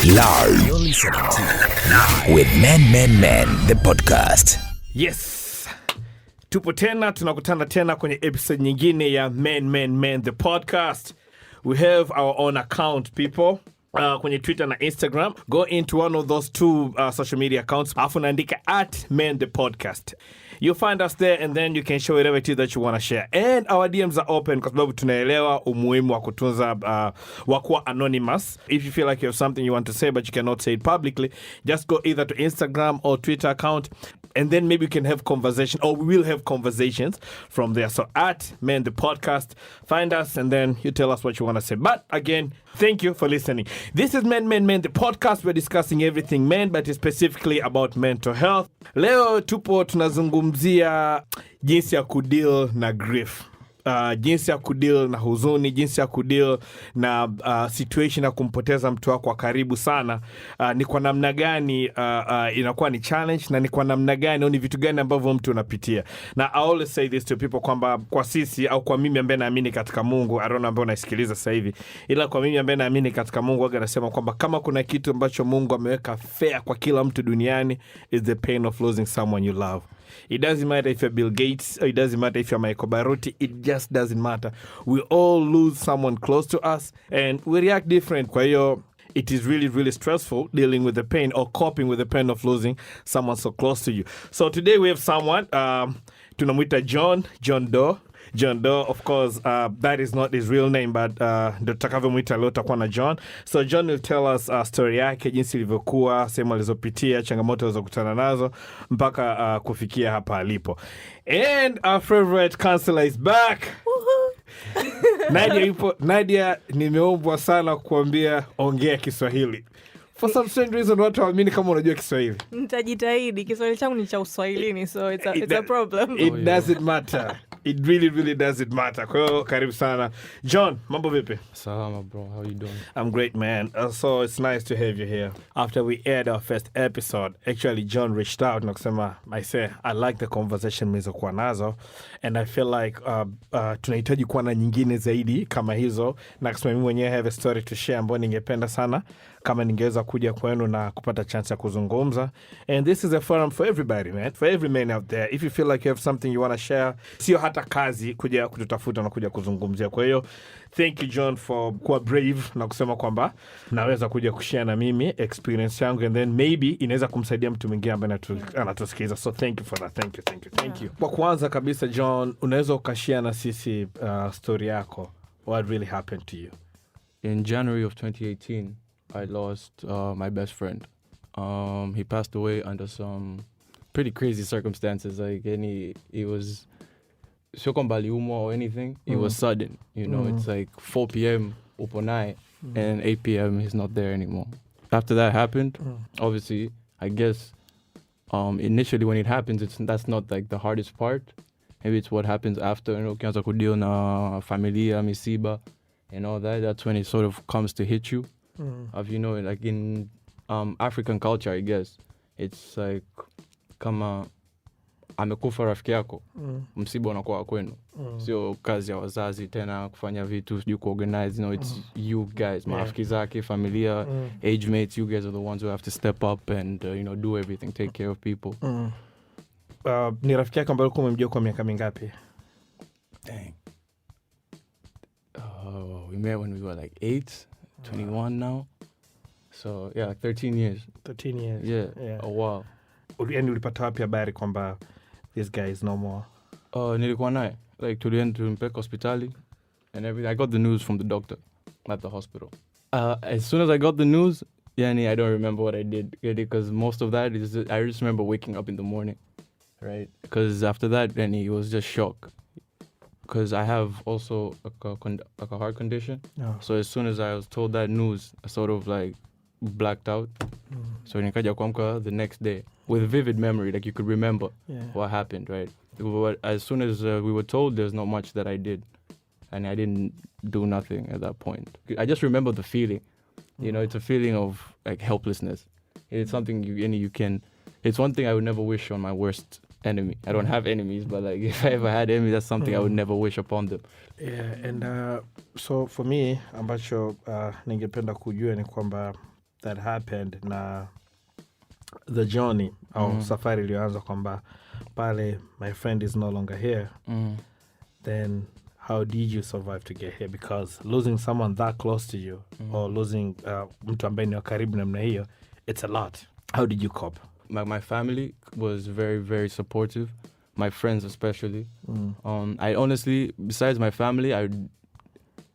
Live. You're listening to Live with Men, the podcast. Yes. Tupo tena, tunakutana tena kwenye episode nyingine ya Men, the podcast. We have our own account, people. Kwenye Twitter na Instagram. Go into one of those two social media accounts. Afu naandika @Men the podcast. You'll find us there and then you can show whatever it is that you want to share. And our DMs are open kwa sababu tunaelewa umuhimu wa kutunza wa kuwa anonymous. If you feel like you have something you want to say but you cannot say it publicly, just go either to Instagram or Twitter account and then maybe you can have conversation, or we will have conversations from there. So @Men the podcast, find us and then you tell us what you want to say. But again, thank you for listening. This is Men, the podcast. We're discussing everything men, but specifically about mental health. Leo tupo tunazungumzia jinsi ya kudeal na grief. Jinsi ya kudeal na huzuni, jinsi ya kudeal na situation ya kumpoteza mtu wako wa karibu sana. Ni kwa namna gani inakuwa ni challenge, na ni kwa namna gani au ni vitu gani ambavyo mtu unapitia. Na I always say this to people kwamba kwa sisi au kwa mimi ambaye naamini katika Mungu, I don't know ambaye unaisikiliza sasa hivi, ila kwa mimi ambaye naamini katika Mungu, waga nasema kwamba kama kuna kitu ambacho Mungu ameweka fair kwa kila mtu duniani, is the pain of losing someone you love. It doesn't matter if you're Bill Gates, or it doesn't matter if you're Baruti, it just doesn't matter. We all lose someone close to us and we react different. Kwa hiyo, it is really, really stressful dealing with the pain or coping with the pain of losing someone so close to you. So today we have someone, tunamwita John Doe, of course, that is not his real name, but tutakavyomwita leo takuwa na John. So John will tell us story yake, jinsi ilivyokuwa, sehemu alizopitia, changamoto alizokutana nazo, mpaka kufikia hapa alipo. And our favorite counselor is back. Nadia yupo. Nadia, nimeombwa sana kuambia ongea Kiswahili. For some strange reason, watu waamini kama unajua Kiswahili. Nitajitahidi. Kiswahili changu ni cha Uswahilini, so it's a problem. It doesn't matter. It really doesn't matter. Kwa hiyo karibu sana. John, mambo vipi? Salama bro, how you doing? I'm great, man. So it's nice to have you here. After we aired our first episode, actually John reached out na kusema, I say, I like the conversation mlizokuwa nazo, and I feel like tunahitaji kuwa na nyingine zaidi kama hizo, na kusema mimi mwenyewe have a story to share ambayo ningependa sana kama ningeweza kuja kwenu na kupata chance ya kuzungumza. And this is a forum for everybody, man. For every man out there. If you feel like you have something you want to share, sio hata kazi kuja kututafuta na kuja kuzungumzia. Kwa hiyo, thank you John for kuwa brave na kusema kwamba naweza kuja kushare na mimi experience yangu, and then maybe inaweza kumsaidia mtu mwingine ambaye anatusikiliza. So thank you for that. Thank you. Kwa kwanza kabisa John, unaweza ukashare na sisi story yako. What really happened to you? In January of 2018, I lost my best friend. He passed away under some pretty crazy circumstances. Like he was shokombali umo or anything. It was sudden. You know, it's like 4 p.m. uponai and 8 p.m. he's not there anymore. After that happened, obviously, I guess initially when it happens, that's not like the hardest part. Maybe it's what happens after. You know, kianza kudeal na familia, misiba, and all that. That's when it sort of comes to hit you. You know, like in African culture, I guess, it's like kama amekufa rafiki yako, msiba unakuwa kwenu. Sio kazi ya wazazi tena kufanya vitu, you organize, you know, it's you guys, marafiki zake, familia, age mates, you guys are the ones who have to step up and, you know, do everything, take care of people. Ni rafiki yako ambaye ulikuwa umemjua kwa miaka mingapi? Dang. We met when we were like 8. 21 now. So, yeah, like 13 years. 13 years. Yeah. A while. And ulipata wapi habari kwamba this guy is no more? Nilikuwa naye. Like, tulimpeka hospitali and everything. I got the news from the doctor at the hospital. As soon as I got the news, I don't remember what I did. Because most of that is, I just remember waking up in the morning. Right? Because after that, it was just shock. Because I have also a heart condition. Oh. So as soon as I was told that news, I sort of like blacked out. So nikaja kuamka the next day with vivid memory, like you could remember what happened, right? But as soon as we were told, there's not much that I did. And I didn't do nothing at that point. I just remember the feeling. You know, it's a feeling of like helplessness. It's something you can... It's one thing I would never wish on my worst enemy. I don't have enemies, but like if I ever had enemies, that's something I would never wish upon them. Yeah, and so for me, ambacho ningependa kujua ni kwamba that happened na the journey au safari iliyoanza kwamba pale my friend is no longer here, then how did you survive to get here? Because losing someone that close to you or losing mtu ambaye ni wa karibu namna hiyo, it's a lot. How did you cope? My family was very, very supportive. My friends especially. I honestly, besides my family,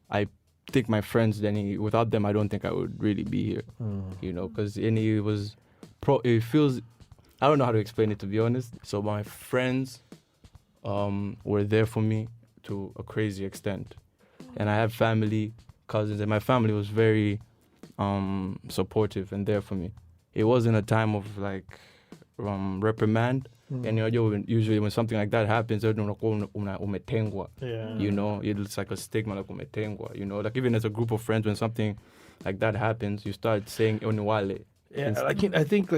I think my friends, without them, I don't think I would really be here. You know, because it feels, I don't know how to explain it, to be honest. So my friends were there for me to a crazy extent. And I have family, cousins, and my family was very supportive and there for me. It wasn't a time of like reprimand. And usually when something like that happens, umetengwa. You know, it's like a stigma, like umetengwa. You know, like even as a group of friends, when something like that happens, you start saying oniwale. Yeah, I think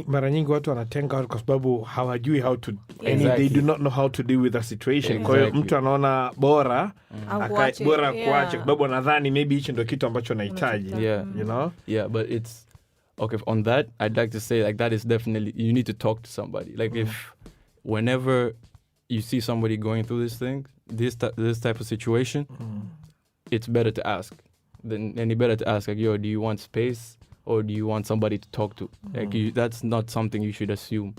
mara nyingi watu wanatenga watu kwa sababu hawajui how to, Exactly. they do not know how to deal with the situation. Exactly. Kwa hiyo mtu anaona bora Akuache, bora yeah. kuache kwa sababu anadhani maybe hicho ndio kitu ambacho anahitaji. Yeah. You know? Yeah, but it's okay. On that, I'd like to say like that is definitely, you need to talk to somebody. Like if whenever you see somebody going through this thing, this type of situation, it's better to ask. Then better to ask like, yo, do you want space? Or do you want somebody to talk to? Like that's not something you should assume,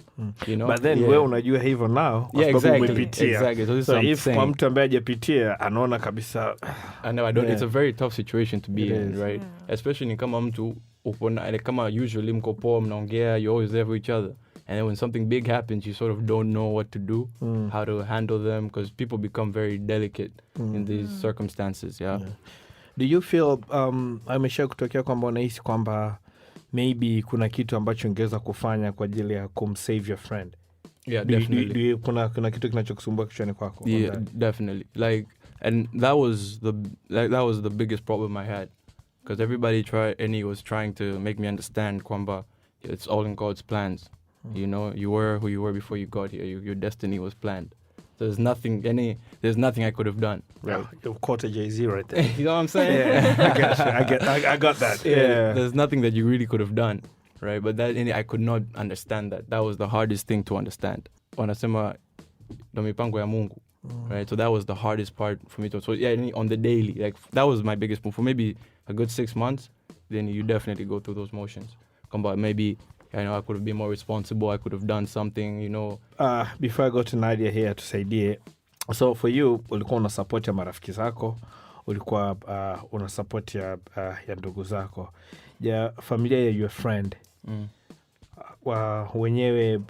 you know. But then wewe unajua hivyo now kwa Yeah, sababu exactly. umepitia. Exactly. So this is So what I'm if saying. kwa mtu ambaye hajapitia anaona kabisa I know I don't. Yeah. It's a very tough situation to be It in, is. right? Especially kama mtu like kama usually mko poa mnaongea, you're always there for each other. And then when something big happens, you sort of don't know what to do, how to handle them, because people become very delicate in these circumstances. Yeah. Do you feel amesha kutokea kwamba unahisi kwamba maybe kuna kitu ambacho ungeweza kufanya kwa ajili ya kumsave your friend? Yeah, definitely. Kuna kitu kinachokusumbua kichwani kwako? Yeah, definitely. Like, and that was the biggest problem I had, because everybody was trying to make me understand kwamba it's all in God's plans. You know, you were who you were before you got here. Your destiny was planned. There's nothing I could have done. Right. You've caught a Jay-Z right there. You know what I'm saying? Yeah, I got that. Yeah. There's nothing that you really could have done, right? But I could not understand that. That was the hardest thing to understand. Wanasema ndo mipango ya Mungu, right? So that was the hardest part for me to. So yeah, on the daily, like that was my biggest move for maybe a good 6 months. Then you definitely go through those motions. But maybe, I know I could have been more responsible. I could have done something, you know. Before I go to Nadia here tusaidie. So for you, ulikuwa una support ya marafiki zako, ulikuwa una support ya ndugu zako. Ya familia ya your friend, wenyewe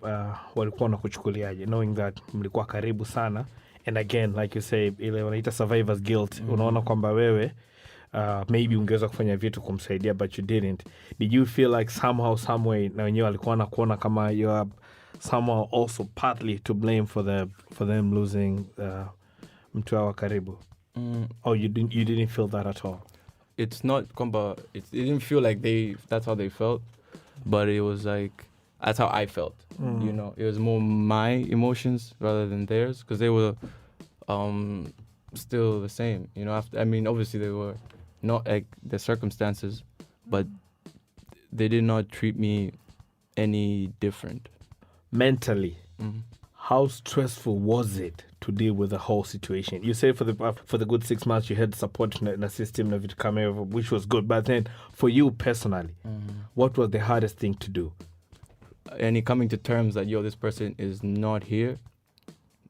walikuwa wanakuchukuliaje, knowing that mlikuwa karibu sana, and again like you say, ile wanaita survivor's guilt. Unaona kwamba wewe maybe ungeweza kufanya vitu kumsaidia but you didn't. Did you feel like somehow, some way, na wenyewe walikuwa wanakuona kama you are somehow also partly to blame for them losing mtu wao karibu? Or you didn't feel that at all? It's not it didn't feel like that's how they felt, but it was like that's how I felt. You know, it was more my emotions rather than theirs, because they were still the same, you know. Obviously they were not like the circumstances, but they did not treat me any different. Mentally, how stressful was it to deal with the whole situation? You say for the good 6 months you had support in the system, which was good, but then for you personally, what was the hardest thing to do? And coming to terms that this person is not here,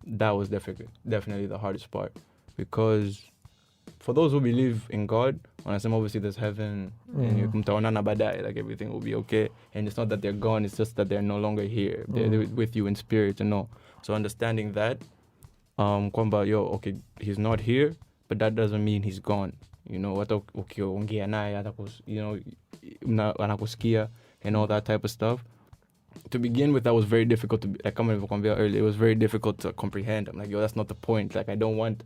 that was definitely the hardest part, because for those who believe in God, obviously there's heaven, and mtaonana baadaye, like everything will be okay, and it's not that they're gone, it's just that they're no longer here. They're with you in spirit, and all. So understanding that, kwamba okay, he's not here, but that doesn't mean he's gone. You know, what ukiongea naye, you know, anakusikia and all that type of stuff. To begin with, that was very difficult to, like earlier, it was very difficult to comprehend. I'm like, that's not the point. Like, I want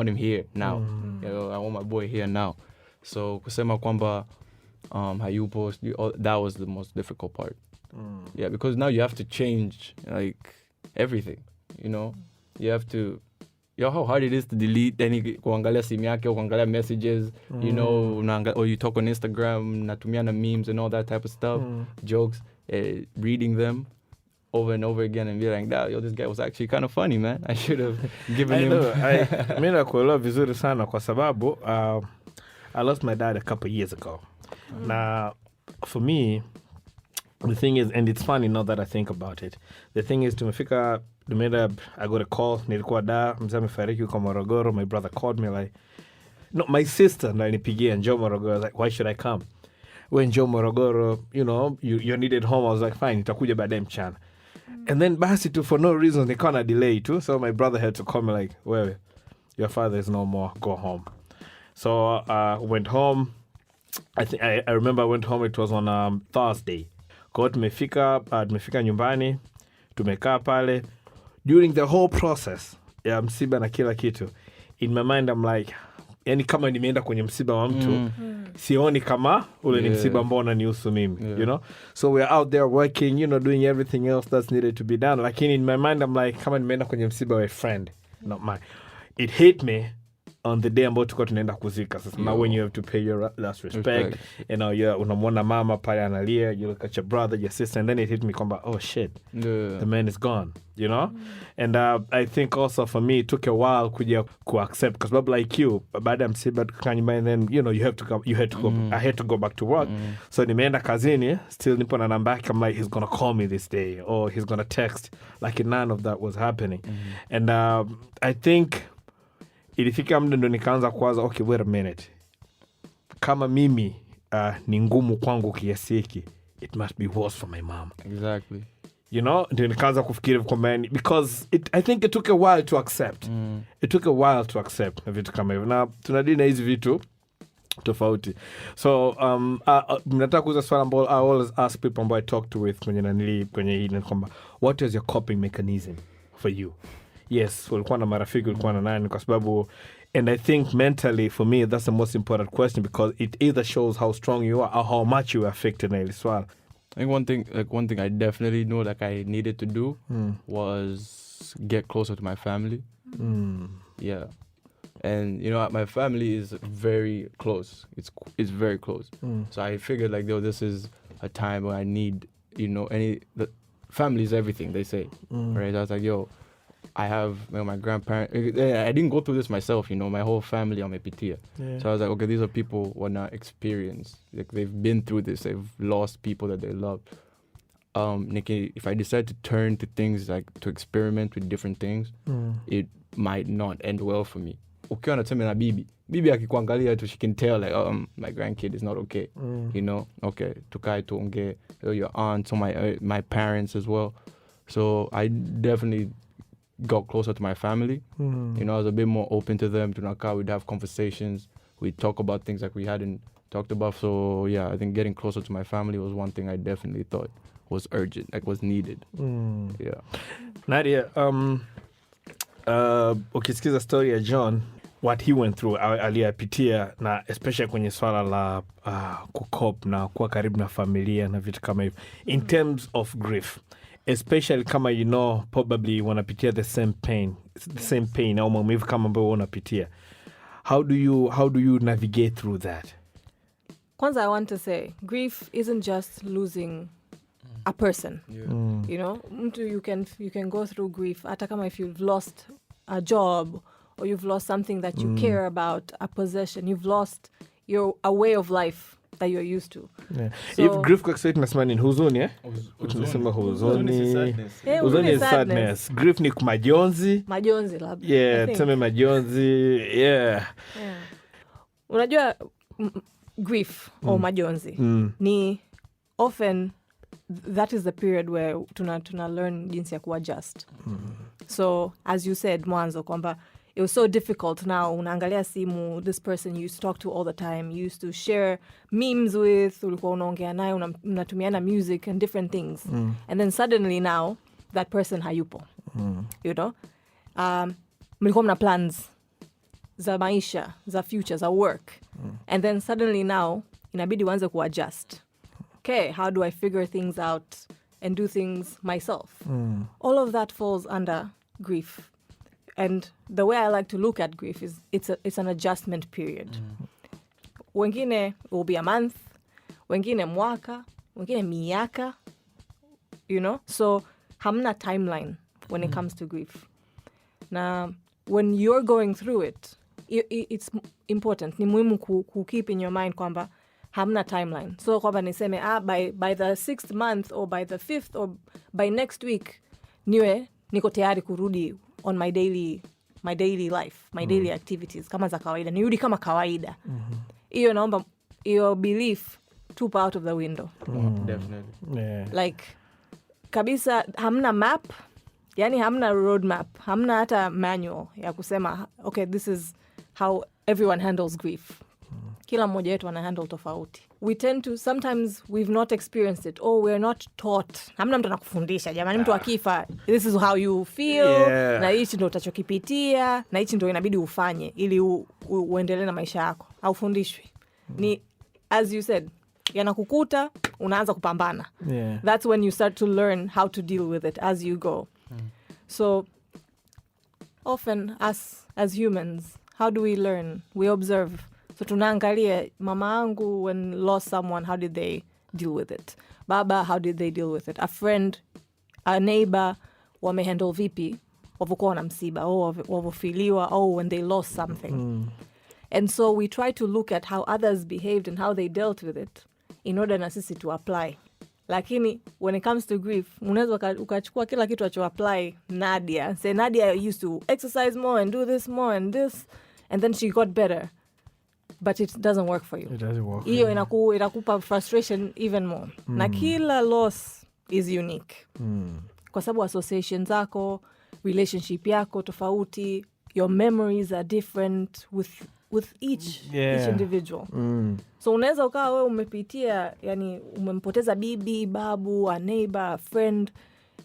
him here now. I want my boy here now. So kusema kwamba hayupo, that was the most difficult part. Yeah, because now you have to change like everything, you know. You have to yo, how hard it is to delete any kuangalia simu yake, kuangalia messages, you know, or you talk on Instagram, natumiana memes and all that type of stuff, jokes, reading them over and over again and be like, yo, this guy was actually kind of funny, man. I should have given him. Mimi nakuelewa vizuri sana kwa sababu I lost my dad a couple years ago. Now, for me, the thing is, and it's funny now that I think about it, the thing is, tumefika, I got a call, nilikuwa da, mzee amefariki kwa Morogoro, my brother called me like, no, my sister ndo inipigia, njoo Morogoro. I was like, why should I come? When njoo Morogoro, you know, you're needed home. I was like, fine, nitakuja baadaye mchana. And then basi tu, for no reason, they kind of delay too. So my brother had to call me like, well, your father is no more, go home. So went home. I remember I went home, it was on Thursday. Kwa tumefika nyumbani, tumekaa pale. During the whole process ya msiba na kila kitu, in my mind I'm like, yani kama nimeenda kwenye msiba wa mtu, sioni kama ule ni msiba ambao unanihusu mimi, you know? So we're out there working, you know, doing everything else that's needed to be done. Lakini in my mind I'm like, kama nimeenda kwenye msiba wa a friend, not mine. It hit me on the day ambao tuko tunaenda kuzika. So now when you have to pay your last respect. You know, unamwona mama pale analia, you look at your brother, your sister, and then it hit me kwamba, oh shit, the man is gone, you know? And I think also for me, it took a while kuja accept, because like you, baada ya msiba tukaa nyumbani, then, you know, I had to go back to work. So nimeenda kazini, still nipo na namba yake, I'm like, he's gonna call me this day, or he's gonna text. Like none of that was happening. And I think ilifika muda ndo nikaanza kuwaza, okay, wait a minute. Kama mimi ni ngumu kwangu kiasi hiki, it must be worse for my mom. Exactly. You know, ndio nikaanza kufikiri kwamba, because I think it took a while to accept. It took a while to accept na vitu kama hivyo. Na tunadili na hizi vitu tofauti. So nataka kuuza swali ambalo I always ask people ambao I talk to with kwenye hii kwamba, what is your coping mechanism for you? Yes, ulikuwa na marafiki, ulikuwa na nani, kwa sababu, and I think mentally for me that's the most important question, because it either shows how strong you are or how much you are affected na hili swala. I think one thing I definitely know I needed to do was get closer to my family. Yeah. And you know, my family is very close. It's very close. So I figured like, this is a time where I need, you know, the family is everything, they say. Right? I was like, I have my grandparents. I didn't go through this myself, you know. My whole family on Mepitia. So I was like, okay, these are people who are not experienced. Like, they've been through this. They've lost people that they loved. Nikki, if I decide to turn to things like to experiment with different things, it might not end well for me. Ukiwa nasema na bibi akikuangalia tu, she can tell like, my grandkid is not okay. You know, okay, tukae tuongee. Your aunts or my parents as well. So I definitely got closer to my family. You know, I was a bit more open to them. We'd have conversations. We'd talk about things like we hadn't talked about. So yeah, I think getting closer to my family was one thing I definitely thought was urgent, like was needed. Yeah. Nadia, ukisikiza story ya John, what he went through, aliyapitia, na especially kwenye swala la kukop na kuwa karibu na familia na vitu kama hivyo, in terms of grief, especially kama, you know, probably wanapitia the same pain au maumivu kama ambayo unapitia. How do you navigate through that? Kwanza, I want to say, grief isn't just losing a person. You know, you can go through grief hata kama if you've lost a job, or you've lost something that you care about, a possession, you've lost a way of life that you're used to. So, if grief kwa Kiswahili tunasema ni huzuni, tunasema huzuni. Huzuni is sadness. Grief ni majonzi. Majonzi labda. Yeah, tuseme majonzi. Yeah. Unajua grief or majonzi ni often that is the period where tuna learn jinsi ya kuadjust. So as you said mwanzo kwamba it was so difficult. Now unaangalia simu, this person you used to talk to all the time, you used to share memes with, ulikuwa unaongea naye, unatumiana music and different things. And then suddenly now that person hayupo. You know? Mlikuwa mna plans za maisha, za future, za work. And then suddenly now inabidi uanze kuadjust. Okay, how do I figure things out and do things myself? All of that falls under grief. and the way I like to look at grief is it's an adjustment period. Wengine will be a month, wengine mwaka, wengine miaka, you know? So hamna timeline when it comes to grief. Now, when you're going through it, it's important. Ni muhimu ku keep in your mind kwamba hamna timeline. So kwamba niseme by the 6th month or by the 5th or by next week niko tayari kurudi on my daily life, my daily activities kama za kawaida. Nirudi kama kawaida. Iyo naomba your belief tupa out of the window. Definitely. Yeah. Like kabisa hamna map, yani hamna roadmap, hamna hata manual ya kusema okay, this is how everyone handles grief. Kila mmoja wetu ana handle tofauti. We tend to, sometimes we've not experienced it or we're not taught. Hamna mtu anakufundisha jamani, mtu akifa this is how you feel, na hichi ndio utachokipitia, na hichi ndio inabidi ufanye ili uendelee na maisha yako. Haufundishwi. Ni as you said, yanakukuta, unaanza kupambana. That's when you start to learn how to deal with it as you go. So often us as humans, how do we learn? We observe. So tunaangalia mama angu when lost someone, how did they deal with it? Baba, how did they deal with it? A friend, a neighbor, wamehandle vipi wavokuwa na msiba au wavofiliwa au when they lost something. And so we try to look at how others behaved and how they dealt with it in order na sisi to apply. Lakini when it comes to grief, unaweza ukachukua kila kitu acho apply Nadia. Say Nadia used to exercise more and do this more and this, and then she got better. But it doesn't work for you. It doesn't work. Iyo inakupa frustration even more. Na kila loss is unique. Kwa sababu associations zako, relationship yako tofauti, your memories are different with each individual. So unaweza ukawa wewe umepitia, yani umempoteza bibi, babu, a neighbor, a friend,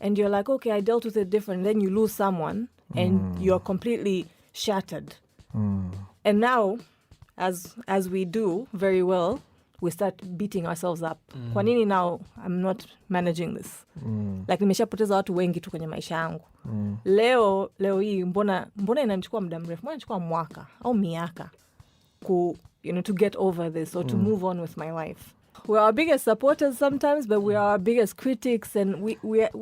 and you're like, okay, I dealt with it different. Then you lose someone and you're completely shattered. And now, as we do very well, we start beating ourselves up. Kwa nini now I'm not managing this? Like nimeshapoteza watu wengi tu kwenye maisha yangu. Leo hii mbona inanichukua muda mrefu? Mbona inanichukua mwaka au miaka to get over this or to move on with my life? We're our biggest supporters sometimes, but we are our biggest critics, and we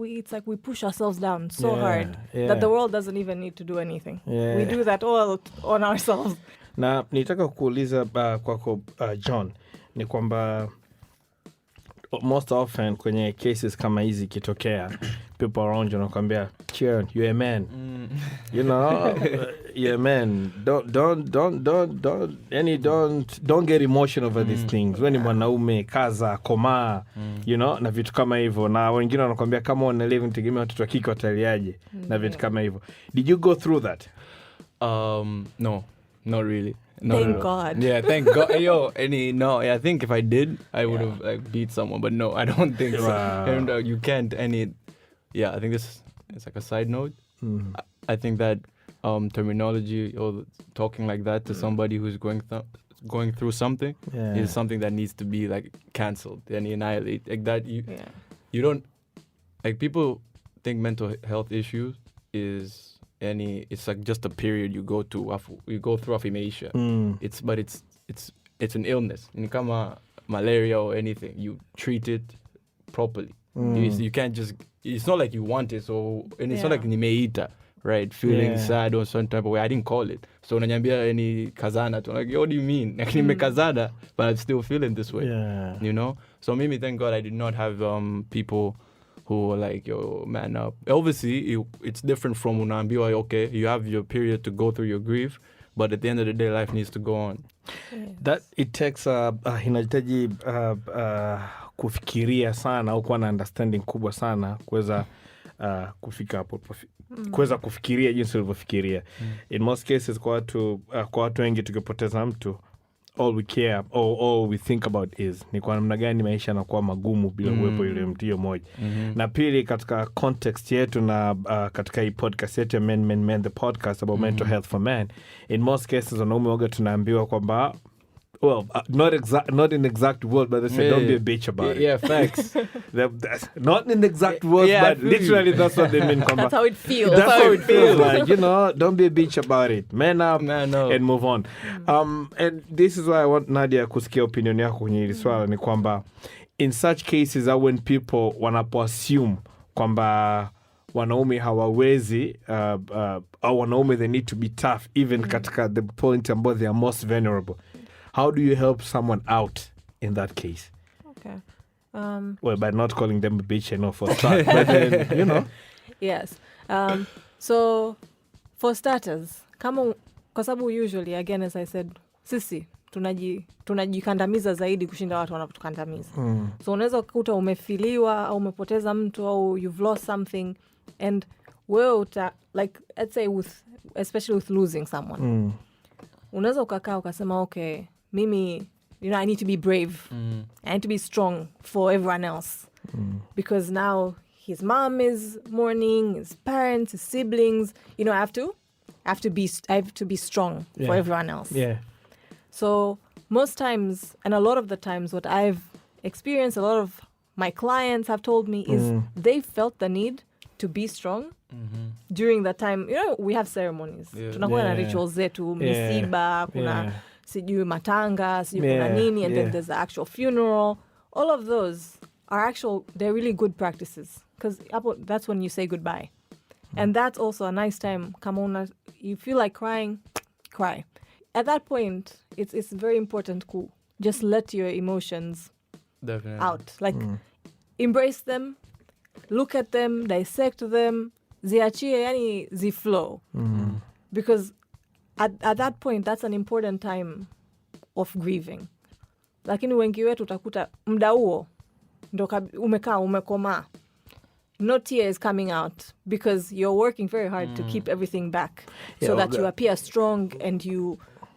it's like we push ourselves down so hard that the world doesn't even need to do anything. We do that all on ourselves. Na nitaka kuuliza kwako John, ni kwamba most often kwenye cases kama hizi kitokea, people around you wanakuambia, Chiron, you're a man. You know, you're a man. Don't get emotional over these things. Wewe ni mwanaume, kaza, komaa, you know, na vitu kama hivyo. Na wengine wanakuambia kama una live nitegemea watoto wa kike wataliaje, na vitu kama hivyo. Did you go through that? No. Not really. Thank God. Yeah, thank God. I think if I did, I would have beat someone. But no, I don't think so. And, you can't. I think this is like a side note. I think that terminology or talking like that to somebody who's going through something is something that needs to be like cancelled and annihilated. Like that, you don't, like, people think mental health issues is it's like just a period you go through affirmation. It's an illness. In kama malaria or anything, you treat it properly. You can't just, it's not like you want it, so, and it's not like nimeita, right? Feeling sad or some type of way. I didn't call it. So unanyambia any kazana to, like, what do you mean? Like nimekazana, but I'm still feeling this way. You know? So maybe thank God I did not have people who are like, yo, man up. Obviously, it's different from unaambiwa, okay, you have your period to go through your grief, but at the end of the day, life needs to go on. That it takes inahitaji kufikiria sana au kuwa na understanding kubwa sana kuweza kufika hapo, kuweza kufikiria jinsi ulivyofikiria. In most cases, kwa watu wengi tukipoteza mtu, all we care or all we think about is ni kwa namna gani maisha yanakuwa magumu bila uwepo yule mtu mmoja. Na pili, katika context yetu na katika hii podcast yetu ya Men the podcast about mental health for men, in most cases wanaume waga tunaambiwa kwamba well, not in exact word, but they say don't be a bitch about it. Yeah, facts. Not in exact words, but literally that's what they mean. That's how it feels. That's how it feels. Like, don't be a bitch about it. Man up and move on. And this is why I want Nadia kusikia opinion yako kwenye hili swala ni kwamba in such cases are when people wanapoassume kwamba wanaume hawawezi au wanaume they need to be tough even katika the point ambao they are most vulnerable. How do you help someone out in that case? Okay. Well, by not calling them a bitch, for start, but then, Yes. So, for starters, kwa sababu usually, again, as I said, sisi, tunajikandamiza zaidi kushinda watu wanapotukandamiza. So, unaweza kukuta umefiliwa, au umepoteza mtu, au you've lost something, and wewe like, let's say, especially with losing someone. Unaweza ukakaa ukasema, okay, mimi, I need to be brave. I need to be strong for everyone else. Because now his mom is mourning, his parents, his siblings. I have to be strong for everyone else. Yeah. So most times, and a lot of the times, what I've experienced, a lot of my clients have told me is they felt the need to be strong during that time. We have ceremonies. Tunakuwa na rituals zetu, misiba, kuna sijui matanga, sijui kuna nini, and then there's the actual funeral. All of those are they're really good practices because that's when you say goodbye. And that's also a nice time. Come on, you feel like crying, cry. At that point, it's very important to just let your emotions out. Like, embrace them, look at them, dissect them, ziachie, yani ziflow. Because at that point, that's an important time of grieving. Lakini wengi wetu utakuta muda huo ndo umekoma. No tears coming out because you're working very hard to keep everything back so that you appear strong and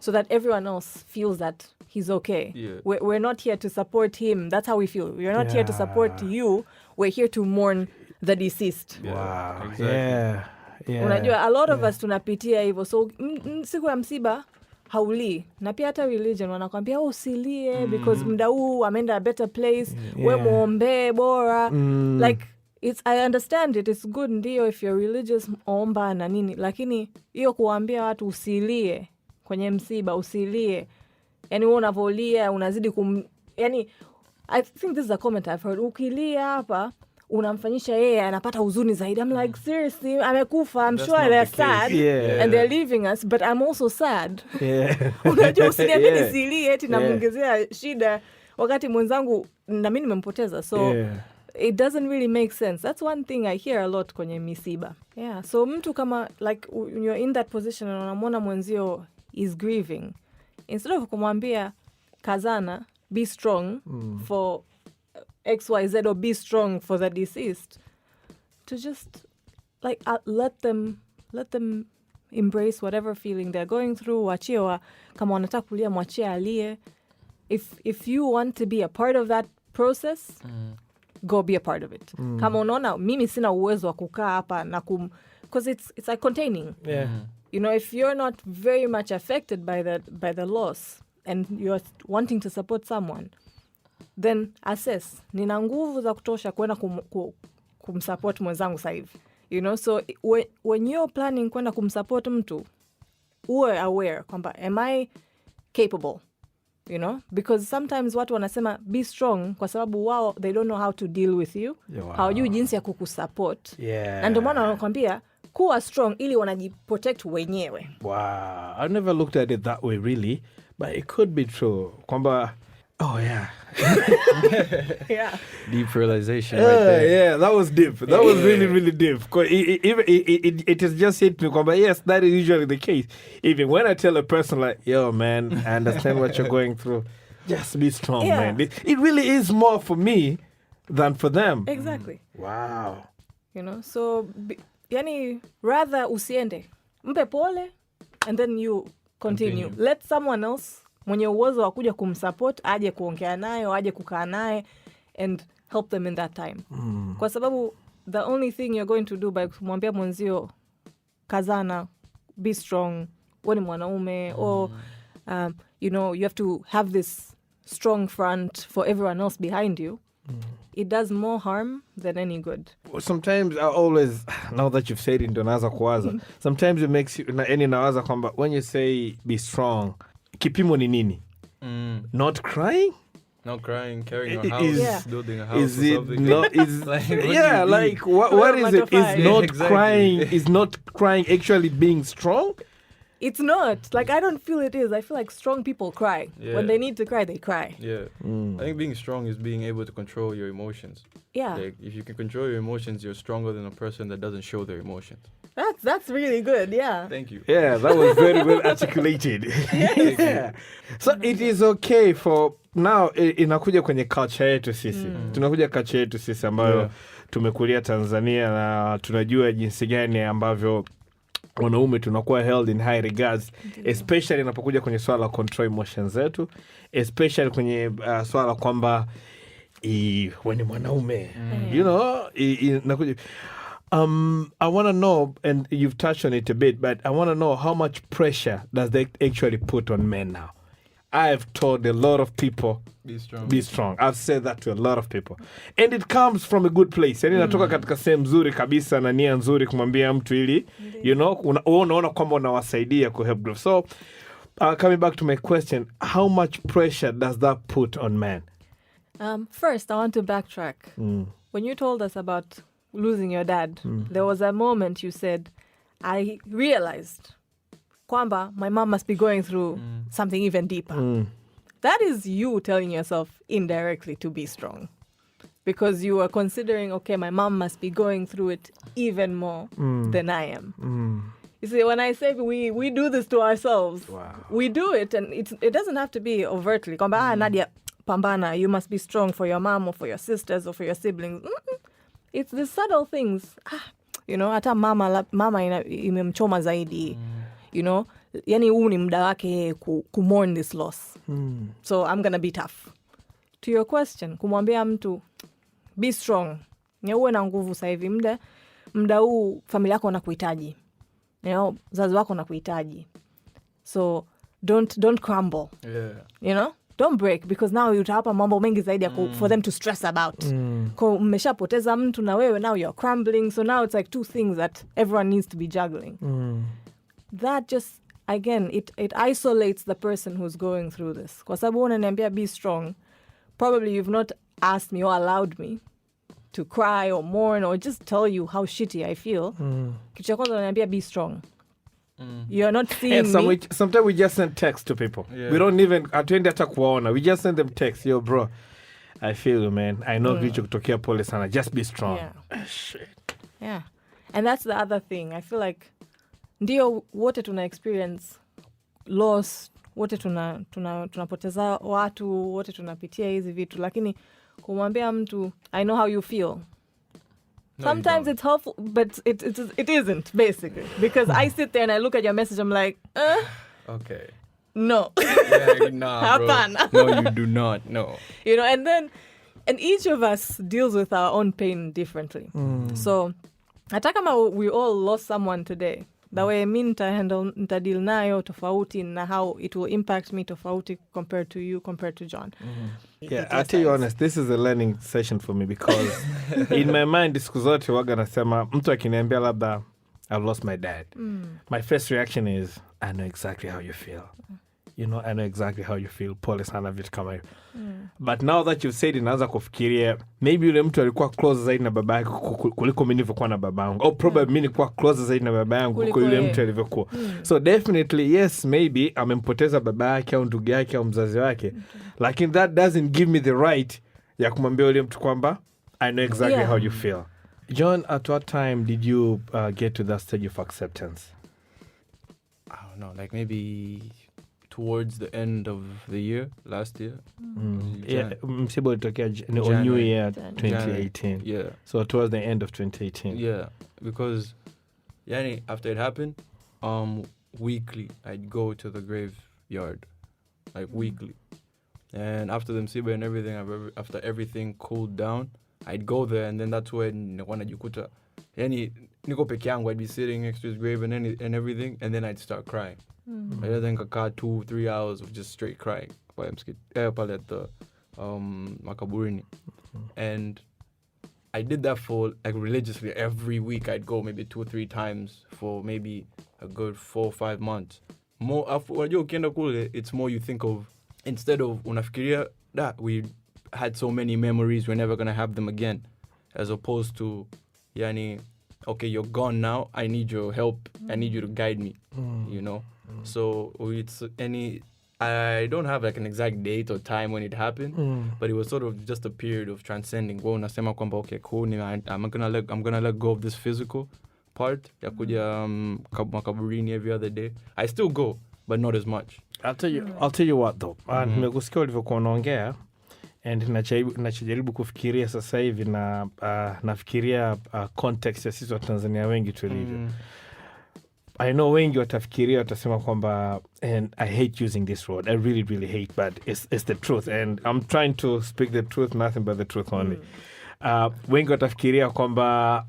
so that everyone else feels that he's okay. Yeah. We're not here to support him. That's how we feel. We're not here to support you. We're here to mourn the deceased. Wow. Exactly. Yeah. Unajua, a lot of us tunapitia hivyo. So siku ya msiba hauli. Na pia hata religion wanakuambia usilie because muda huu ameenda a better place. We muombe bora. Like, I understand it's good ndio if you're religious omba na nini. Lakini hiyo kuambia watu usilie kwenye msiba, usilie. Yani wewe unavolia unazidi yani I think this is a comment I've heard. Ukilia hapa unamfanyisha yeye anapata huzuni zaidi. I'm like, seriously, amekufa. I'm sure they're sad and they're leaving us, but I'm also sad. Unajua usiniambie nisilie eti namuongezea shida wakati mwenzangu na mimi nimempoteza. So it doesn't really make sense. That's one thing I hear a lot kwenye misiba. Yeah, so mtu kama like when you're in that position and unamwona mwenzio is grieving, instead of kumwambia kazana, be strong for XYZ or be strong for the deceased, to just like let them embrace whatever feeling they're going through. Wachie kama wanataka kulia mwachie alie. If you want to be a part of that process, go be a part of it. Kama unaona mimi sina uwezo wa kukaa hapa na because it's like containing. If you're not very much affected by the loss and you're wanting to support someone, then assess, nina nguvu za kutosha kwenda kumsupport mwenzangu sasa hivi. So when you're planning kwenda kumsupport mtu, uwe aware kwamba am I capable? Because sometimes watu wanasema be strong kwa sababu wao they don't know how to deal with you. Hawajui jinsi ya kukusupport. Na ndio maana wanakuambia kuwa strong ili wanajiprotect wenyewe. Wow, I've never looked at it that way really, but it could be true. Kwamba Deep realization right there. Yeah, that was deep. That was really, really deep. It has just hit me. Yes, that is usually the case. Even when I tell a person like, yo, man, I understand what you're going through. Just be strong, man. It really is more for me than for them. Exactly. Wow. So, yani, rather usiende. Mpe pole, and then you continue. Let someone else mwenye uwezo wa kuja kumsupport aje kuongea naye, aje kukaa naye and help them in that time. Kwa sababu the only thing you're going to do by kumwambia mwenzio kazana, be strong, wewe ni mwanaume, or you have to have this strong front for everyone else behind you. It does more harm than any good. Sometimes I always, now that you've said it, ndo naanza kuwaza. Sometimes it makes you, nawaza kwamba when you say be strong, kipimo ni nini? Not crying? Not crying, carrying a house, Yeah. building a house. Is or it something. not? Is Like, what do yeah, you like mean? what is it? Is not Exactly. crying? Is not crying actually being strong? It's not. Like, I don't feel it is. I feel like strong people cry. Yeah. When they need to cry, they cry. Yeah. I think being strong is being able to control your emotions. Yeah. Like, if you can control your emotions, you're stronger than a person that doesn't show their emotions. That's really good. Yeah. Thank you. Yeah, that was very well articulated. Yeah. So it is okay for now. Inakuja kwenye culture yetu sisi. Tunakuja culture yetu sisi ambayo tumekulia Tanzania na tunajua jinsi gani ambavyo wanaume tunakuwa held in high regards, especially inapokuja kwenye swala la control emotions zetu, especially kwenye swala kwamba wewe ni mwanaume. You know, inakuja. I want to know, and you've touched on it a bit, but I want to know how much pressure does they actually put on men now? I've told a lot of people, Be strong. be strong. I've said that to a lot of people. And it comes from a good place. Yani natoka katika sehemu nzuri kabisa na nia nzuri kumwambia mtu ili, you know, unaona kwamba unawasaidia ku help grow. So, coming back to my question, how much pressure does that put on men? First, I want to backtrack. When you told us about losing your dad, there was a moment you said, I realized kwamba my mom must be going through something even deeper. That is you telling yourself indirectly to be strong. Because you are considering, okay, my mom must be going through it even more than I am. You see, when I say we do this to ourselves, we do it, and it doesn't have to be overtly. Kwamba, Nadia, pambana, you must be strong for your mom or for your sisters or for your siblings. It's the subtle things. You know, hata mama imemchoma zaidi. You know, yani huu ni muda wake ku mourn this loss. So I'm gonna be tough. To your question, kumwambia mtu be strong. Uwe na nguvu sasa hivi, muda huu familia yako wanakuhitaji. You know, wazazi wako wanakuhitaji. So don't crumble. Yeah. You know? Don't break, because now utawapa mambo mengi zaidi for them to stress about. Kwa mmeshapoteza mtu na wewe, now you're crumbling. So now it's like two things that everyone needs to be juggling. That just, again, it isolates the person who's going through this. Kwa sababu unaniambia be strong, probably you've not asked me or allowed me to cry or mourn or just tell you how shitty I feel. Kitu cha kwanza unaniambia be strong. You're not seeing me. Sometimes we just send text to people. Yeah. We don't even attend hata kuwaona. We just send them text. Yo, bro, I feel you, man. I know kicho kutokea pole sana. Just be strong. Yeah. Shit. Yeah. And that's the other thing. I feel like ndio wote tuna experience loss, wote tunapoteza watu, wote tunapitia hizi vitu, lakini kumwambia mtu I know how you feel. No, sometimes it's helpful, but it isn't, basically. Because I sit there and I look at your message, I'm like, Okay. No. Yeah, nah, bro. No, you do not. No. You know, and each of us deals with our own pain differently. So, hata kama we all lost someone today, the way mi nitadeal nayo tofauti na how it will impact me tofauti compared to you, compared to John. Yeah, I'll tell you honest, this is a learning session for me because in my mind, siku zote waga nasema, mtu akiniambia labda I've lost my dad. My first reaction is, I know exactly how you feel. You know, I know exactly how you feel. Pole sana vitu kama hivyo. But now that you've said, inaanza kufikiria, maybe yule mtu alikuwa close zaidi na baba yake kuliko mimi nilivyokuwa na baba yangu. Or probably mimi nilikuwa close zaidi na baba yangu kuliko yule mtu alivyokuwa. So definitely, yes, maybe amempoteza baba yake au ndugu yake au mzazi wake. Lakini that doesn't give me the right ya kumwambia yule mtu kwamba I know exactly how you feel. John, at what time did you get to that stage of acceptance? I don't know, like maybe towards the end of the year, last year. Yeah, msiba ulitokea on New Year 2018. Yeah. So towards the end of 2018. Yeah, because yani, after it happened, weekly I'd go to the graveyard, like weekly. And after the msiba and everything, after everything cooled down, I'd go there, and then that's when najikuta yani niko peke yangu, I'd be sitting next to his grave and everything, and then I'd start crying. I think I got 2-3 hours of just straight crying. Pale at the makaburini. And I did that for like religiously every week. I'd go maybe 2 or 3 times for maybe a good 4 or 5 months. More unajua ukienda kule, it's more you think of, instead of unafikiria that we had so many memories, we're never gonna have them again, as opposed to yani, okay, you're gone now, I need your help, I need you to guide me, you know. So it's I don't have like an exact date or time when it happened, but it was sort of just a period of transcending. Well, nasema kwamba okay, cool, I'm gonna let go of this physical part. Ya kuja makaburini every other day. I still go, but not as much. I'll tell you what though. Nimekusikia ulivyokuwa unaongea, and nachojaribu kufikiria sasa hivi na nafikiria context ya sisi wa Tanzania wengi tulivyo. I know wengi watafikiria watasema kwamba, and I hate using this word, I really really hate, but it's the truth, and I'm trying to speak the truth, nothing but the truth only. Wengi watafikiria kwamba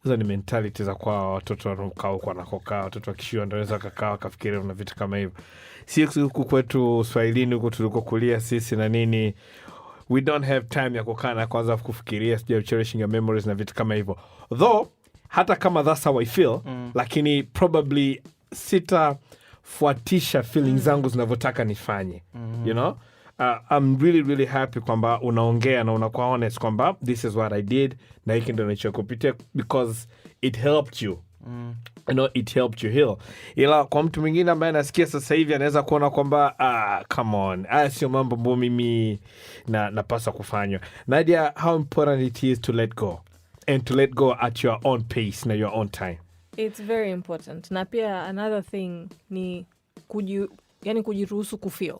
hizo ni mentality za kwa watoto wanaokaa huko wanakokaa, watoto wakishiwa ndio wanaweza kukaa wakafikiria na vitu kama hivyo. Sisi huku kwetu Swahilini huko tulikokulia sisi na nini, we don't have time ya kukaa na kwanza kufikiria cherishing your memories na vitu kama hivyo. Though hata kama that's how I feel, lakini probably sitafuatisha feelings zangu zinavyotaka nifanye. You know? I'm really really happy kwamba unaongea na unakuwa honest kwamba this is what I did na hiki ndio nilichokupitia, because it helped you. You know, it helped you heal. Ila kwa mtu mwingine ambaye anasikia sasa hivi anaweza kuona kwamba come on, sio mambo ambayo mimi napaswa kufanywa. Nadia, how important it is to let go, and to let go at your own pace na your own time? It's very important. Na pia another thing ni kujiruhusu kufeel.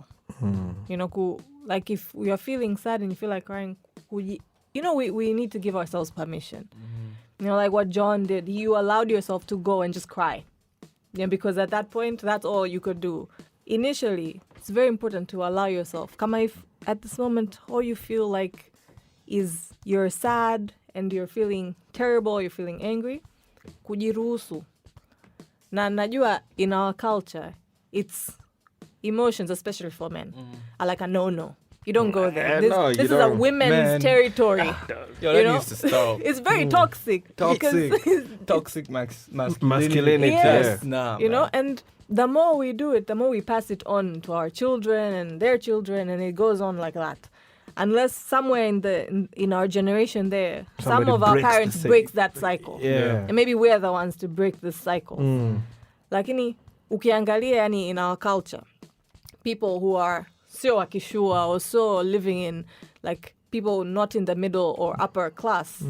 You know, like if we are feeling sad and you feel like crying, you know, we need to give ourselves permission. You know, like what John did. You allowed yourself to go and just cry. Yeah, because at that point, that's all you could do. Initially, it's very important to allow yourself. Kama if at this moment, all you feel like is you're sad and you're feeling terrible, you're feeling angry, kujiruhusu. Na najua in our culture, it's emotions, especially for men, are like a no. You don't go there. This is a women's territory. That needs to stop. It's very toxic. Toxic masculinity. Yes. Nah, you know, and the more we do it, the more we pass it on to our children and their children, and it goes on like that. Unless somewhere in our generation there, some of our parents breaks that cycle. Yeah. And maybe we're the ones to break this cycle. Lakini ukiangalia yani in our culture, people who are so akishua or so living in, like, people not in the middle or upper class,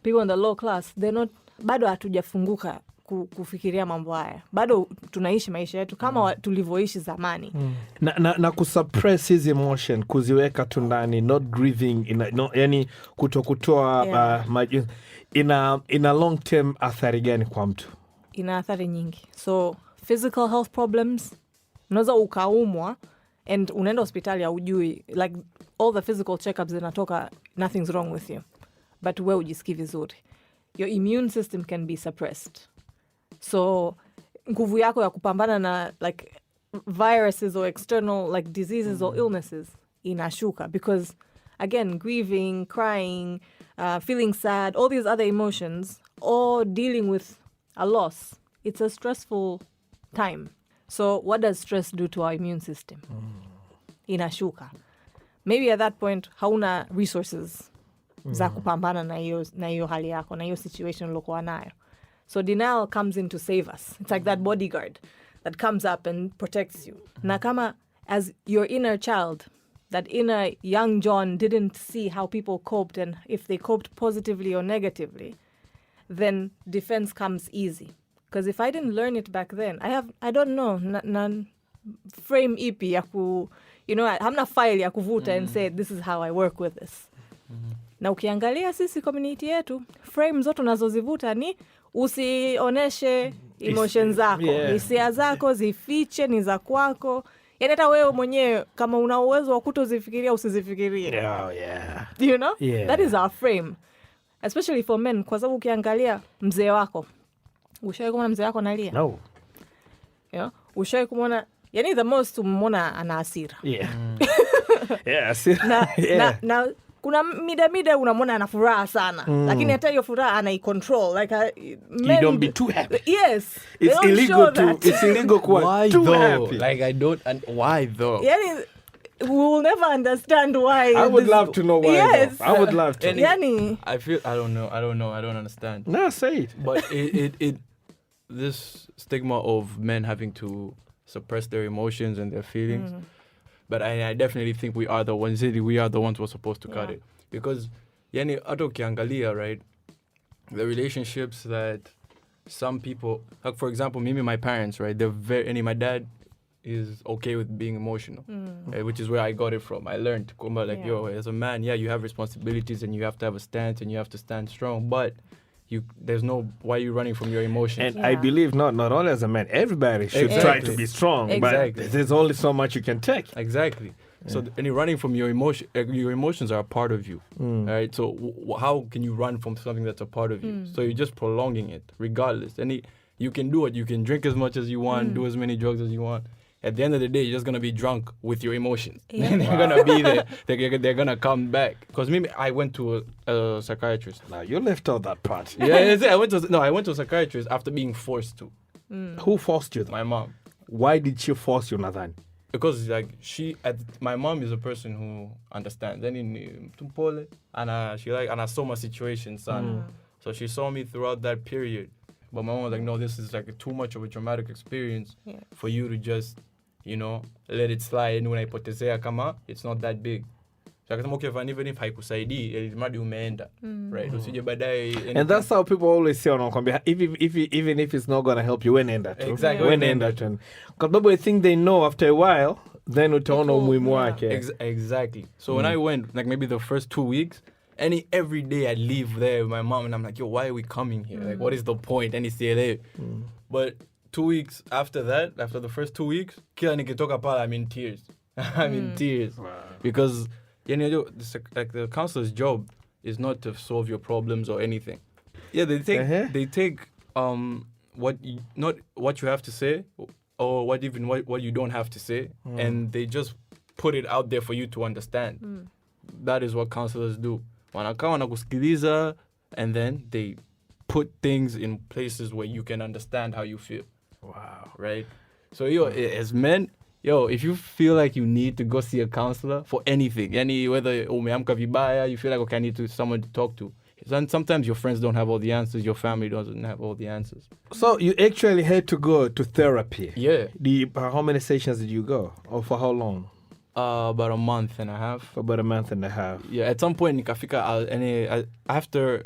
people in the low class, they're not, bado hatujafunguka kufikiria mambo haya. Bado tunaishi maisha yetu kama tulivyoishi zamani. Na kusuppress his emotion, kuziweka tu ndani, not grieving, yani kutokutoa ina long term athari gani kwa mtu? Ina athari nyingi. So physical health problems, unaweza ukaumwa and unaenda hospitali haujui, like all the physical checkups zinatoka nothing's wrong with you, but wewe ujisikii vizuri. Your immune system can be suppressed. So nguvu yako ya kupambana na like viruses or external like diseases or illnesses inashuka, because again, grieving, crying, feeling sad, all these other emotions, or dealing with a loss, it's a stressful time. So what does stress do to our immune system? Inashuka. Maybe at that point hauna resources za kupambana na hiyo hali yako, na hiyo situation ulokuwa nayo. So denial comes in to save us. It's like that bodyguard that comes up and protects you. Na kama as your inner child, that inner young John didn't see how people coped and if they coped positively or negatively, then defense comes easy. Because if I didn't learn it back then, I don't know, frame ipi ya you know, hamna file ya kuvuta and say, this is how I work with this. Na ukiangalia sisi community yetu, frame zote unazozivuta ni usioneshe emotions zako. Hisia zako zifiche, ni za kwako. Yaani hata wewe mwenyewe kama una uwezo wa kutozifikiria usizifikirie. You know? That is our frame. Especially for men, kwa sababu ukiangalia mzee wako, ushawahi kuona mzee wako analia? No. You know? Ushai kumwona, yani the most umemwona ana hasira. Yeah. Yeah, na kuna mida unamwona ana furaha sana. Lakini hata hiyo furaha anaicontrol. Like you don't be too happy. Yes. It's illegal kuwa too happy. Like why though? Yani we will never understand why. I would love to know why. Yes. I would love to. Yani I don't know. I don't understand. No, say it. But it this stigma of men having to suppress their emotions and their feelings. But I definitely think we are the ones who are supposed to cut it. Because yani ato kiangalia, right? The relationships that some people, like for example, me and my parents, right? My dad is okay with being emotional, which is where I got it from. I learned yo, as a man, you have responsibilities and you have to have a stance and you have to stand strong, but there's no why are you running from your emotions. And I believe not only as a man, everybody should try to be strong, but there's only so much you can take. Exactly. So any running from your emotions are a part of you, right? So how can you run from something that's a part of you? So you're just prolonging it, regardless. You can do it. You can drink as much as you want, do as many drugs as you want. At the end of the day, you're just gonna be drunk with your emotions. Yeah. They're gonna be there. They're gonna come back. Because I went to a psychiatrist. Now you left out that part. I went to a psychiatrist after being forced to. Who forced you? My mom. Why did she force you, Nathan? Because my mom is a person who understands. And I saw my situation, son. So she saw me throughout that period. But my mom was like, no, this is like too much of a traumatic experience for you to just, let it slide. And when I potezea kama, it's not that big. So I okay, even if haikusaidii, ilimradi umeenda, right? Usije baadaye. And that's how people always say on Okwambia, even if it's not going to help you, whenenda tu. Exactly. Whenenda tu. Because I think they know after a while, then utaona umuhimu wake. Exactly. So when I went, like maybe the first 2 weeks, every day I leave there with my mom and I'm like, yo, why are we coming here? Like, what is the point? And it's there. But 2 weeks after that, after the first 2 weeks, kila nikitoka pala, I'm in tears. I'm in tears. Wow. Because the counselor's job is not to solve your problems or anything. Yeah, they take what you have to say or what you don't have to say, and they just put it out there for you to understand. That is what counselors do. Wanakaa wanakusikiliza, and then they put things in places where you can understand how you feel. Wow. Right? So as men, if you feel like you need to go see a counselor for anything, whether umeamka vibaya, you feel like, okay, I need someone to talk to. And sometimes your friends don't have all the answers, your family doesn't have all the answers. So you actually had to go to therapy. Yeah. How many sessions did you go? Or for how long? About a month and a half. For about a month and a half. Yeah, at some point nikafika after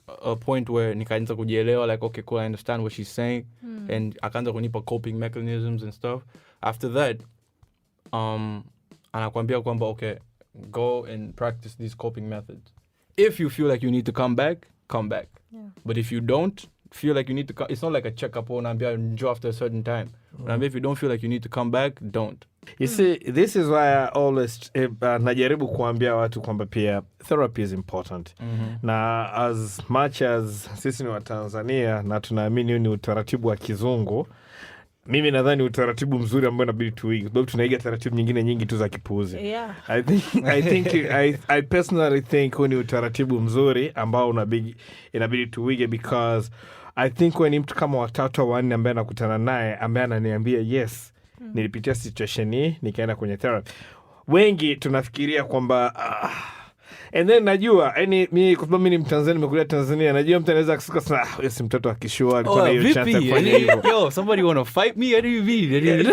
a point where nikaanza kujielewa, like, okay, cool, I understand what she's saying, and akaanza kunipa coping mechanisms and stuff. After that, anakuambia kwamba, okay, go and practice these coping methods. If you feel like you need to come back, come back. Yeah. But if you don't feel like you need to come, it's not like a checkup or njoo after a certain time. If you don't feel like you need to come back, don't. You see, this is why I always najaribu kuambia watu kwamba pia therapy is important. Na as much as sisi ni wa Tanzania na tunaamini ni utaratibu wa kizungu, mimi nadhani utaratibu mzuri ambao inabidi tuige, sababu tunaiga taratibu nyingine nyingi tu za kipuuzi. Yeah. I personally think ni utaratibu mzuri ambao inabidi tuige, because I think when mtu kama watatu wanne ambaye nakutana naye ambaye ananiambia yes, nilipitia situation hii nikaenda kwenye therapy, wengi tunafikiria kwamba and then najua mimi kwa sababu mimi ni Mtanzania, nimekulia Tanzania, najua mtu anaweza kusika sana yes, mtoto akishua alikuwa na hiyo chance ya kufanya hivyo. Yo, somebody want to fight me? What do you mean?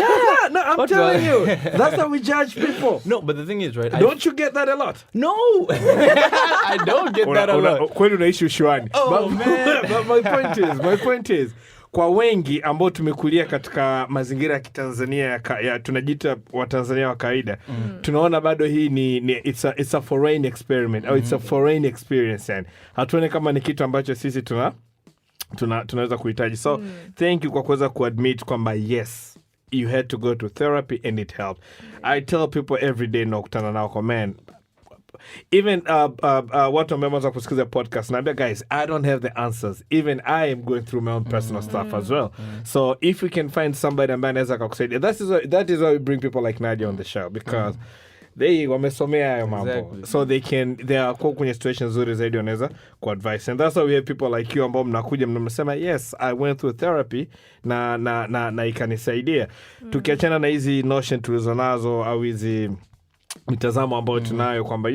No, I'm telling you, that's how we judge people. No, but the thing is, right? Don't you get that a lot? No, I don't get that a lot. Kweli unaishi ushuani. Oh, man. But my point is, kwa wengi ambao tumekulia katika mazingira ya Kitanzania tunajiita Watanzania wa kawaida, tunaona bado hii ni it's a foreign experiment au it's a foreign experience, and hatuone kama ni kitu ambacho sisi tunaweza kuhitaji. So thank you kwa kuweza kuadmit kwamba yes, you had to go to therapy and it helped. I tell people every day nakutana nao kwa, man, even watu ambao wameanza kusikiza podcast naambia guys, I don't have the answers. Even I am going through my own personal stuff as well. So if we can find somebody ambaye anaweza kukusaidia, that is why we bring people like Nadia on the show, because they wamesomea hayo mambo. Exactly. So they are kwenye situation nzuri zaidi wanaweza kuadvise. And that's why we have people like you ambao mnakuja mnasema yes, I went through therapy na ikanisaidia. Tukiachana na hizi notion tulizonazo au hizi mitazamo ambayo tunayo kwamba